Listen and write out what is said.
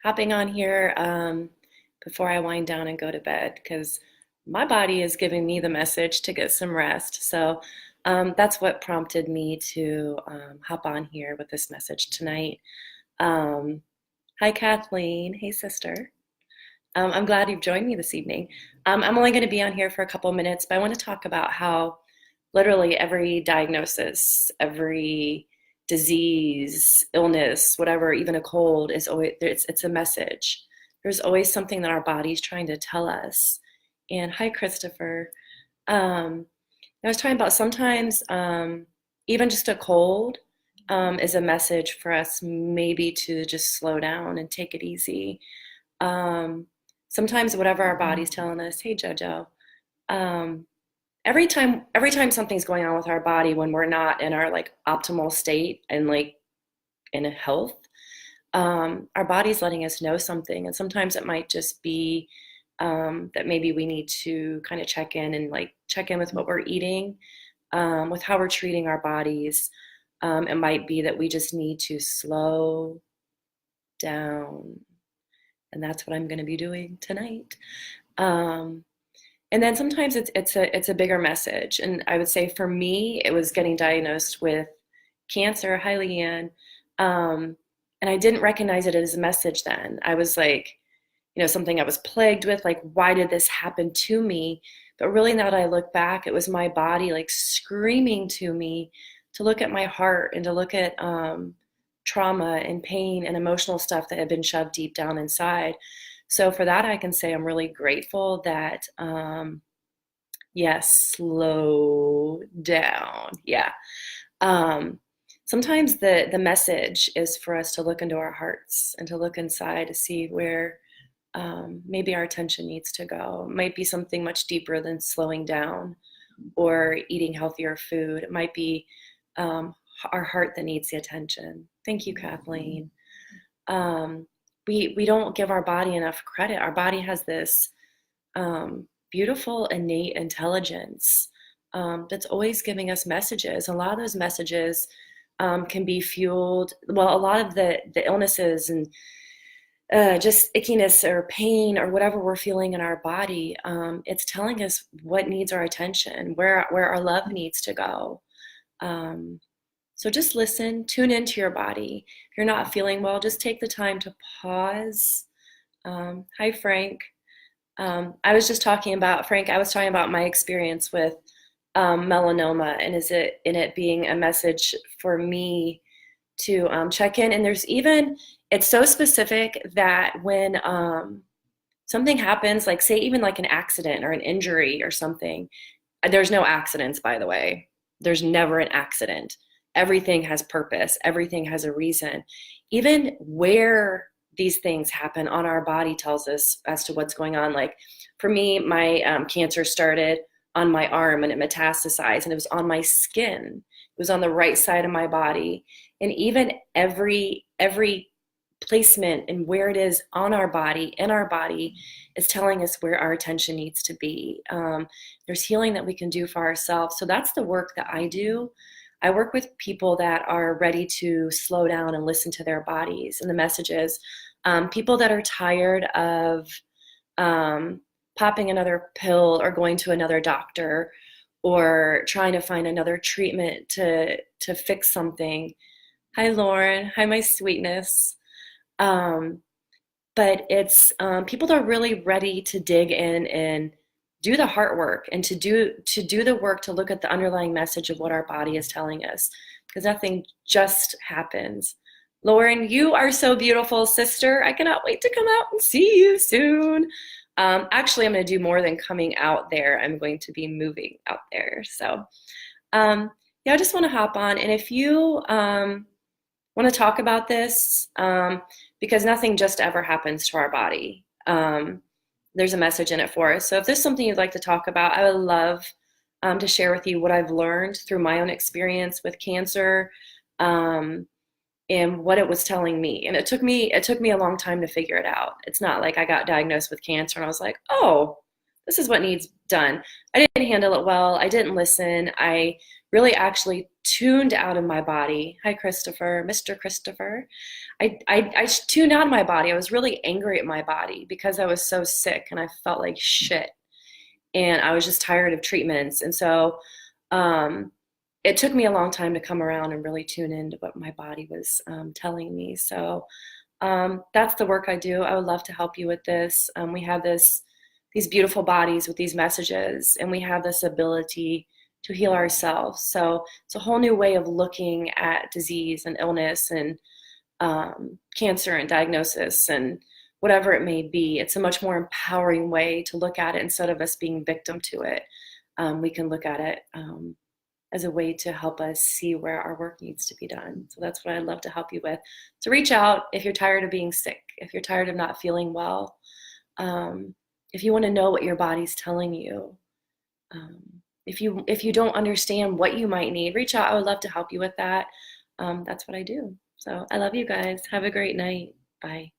hopping on here before I wind down and go to bed because my body is giving me the message to get some rest. So that's what prompted me to hop on here with this message tonight. Um, Hi, Kathleen. Hey, sister. I'm glad you've joined me this evening. I'm only going to be on here for a couple minutes, but I want to talk about how literally every diagnosis, every disease, illness, whatever, even a cold is always it's a message. There's always something that our body's trying to tell us. And hi, Christopher. Um, I was talking about sometimes even just a cold is a message for us maybe to just slow down and take it easy. Um, Sometimes whatever our body's telling us, hey Jojo, um, every time something's going on with our body when we're not in our like optimal state and like in a health, our body's letting us know something. And sometimes it might just be that maybe we need to kind of check in and like check in with what we're eating, with how we're treating our bodies. It might be that we just need to slow down, and that's what I'm going to be doing tonight. Um, and then sometimes it's a bigger message. And I would say for me, it was getting diagnosed with cancer. Hi, Leanne. Um, and I didn't recognize it as a message then. I was like, something I was plagued with. Like, why did this happen to me? But really, now that I look back, it was my body like screaming to me to look at my heart and to look at trauma and pain and emotional stuff that had been shoved deep down inside. So for that, I can say I'm really grateful that, yes, slow down. Yeah. Um, Sometimes the message is for us to look into our hearts and to look inside to see where maybe our attention needs to go. It might be something much deeper than slowing down or eating healthier food. It might be um, our heart that needs the attention. Thank you, Kathleen. We don't give our body enough credit. Our body has this beautiful innate intelligence that's always giving us messages. A lot of those messages can be fueled. Well, a lot of the illnesses and just ickiness or pain or whatever we're feeling in our body, it's telling us what needs our attention, where our love needs to go. Um, so just listen, tune into your body. If you're not feeling well, just take the time to pause. Hi, Frank. I was just talking about, Frank, I was talking about my experience with melanoma and is it in it being a message for me to check in. And there's even, it's so specific that when something happens, like say even like an accident or an injury or something, there's no accidents, by the way. There's never an accident. Everything has purpose. Everything has a reason. Even where these things happen on our body tells us as to what's going on. Like for me, my cancer started on my arm and it metastasized and it was on my skin. It was on the right side of my body. And even every placement and where it is on our body, in our body, is telling us where our attention needs to be. There's healing that we can do for ourselves. So that's the work that I do. I work with people that are ready to slow down and listen to their bodies and the messages. People that are tired of um, popping another pill or going to another doctor or trying to find another treatment to fix something. Hi, Lauren. Hi, my sweetness. Um, but it's people that are really ready to dig in and do the heart work and to do the work to look at the underlying message of what our body is telling us because nothing just happens. Lauren, you are so beautiful, sister. I cannot wait to come out and see you soon. Actually, I'm going to do more than coming out there. I'm going to be moving out there. So, yeah, I just want to hop on. And if you want to talk about this, because nothing just ever happens to our body. There's a message in it for us. So if there's something you'd like to talk about, I would love to share with you what I've learned through my own experience with cancer, and what it was telling me. And it took me a long time to figure it out. It's not like I got diagnosed with cancer and I was like, oh, this is what needs done. I didn't handle it well. I didn't listen. I really actually tuned out of my body. Hi, Christopher, Mr. Christopher. I tuned out of my body. I was really angry at my body because I was so sick and I felt like shit. And I was just tired of treatments. And so um, it took me a long time to come around and really tune into what my body was telling me. So that's the work I do. I would love to help you with this. We have these beautiful bodies with these messages, and we have this ability to heal ourselves. So it's a whole new way of looking at disease and illness and cancer and diagnosis and whatever it may be. It's a much more empowering way to look at it instead of us being victim to it. We can look at it as a way to help us see where our work needs to be done. So that's what I'd love to help you with. So reach out if you're tired of being sick, if you're tired of not feeling well, if you want to know what your body's telling you, if you don't understand what you might need, reach out. I would love to help you with that. That's what I do. So I love you guys. Have a great night. Bye.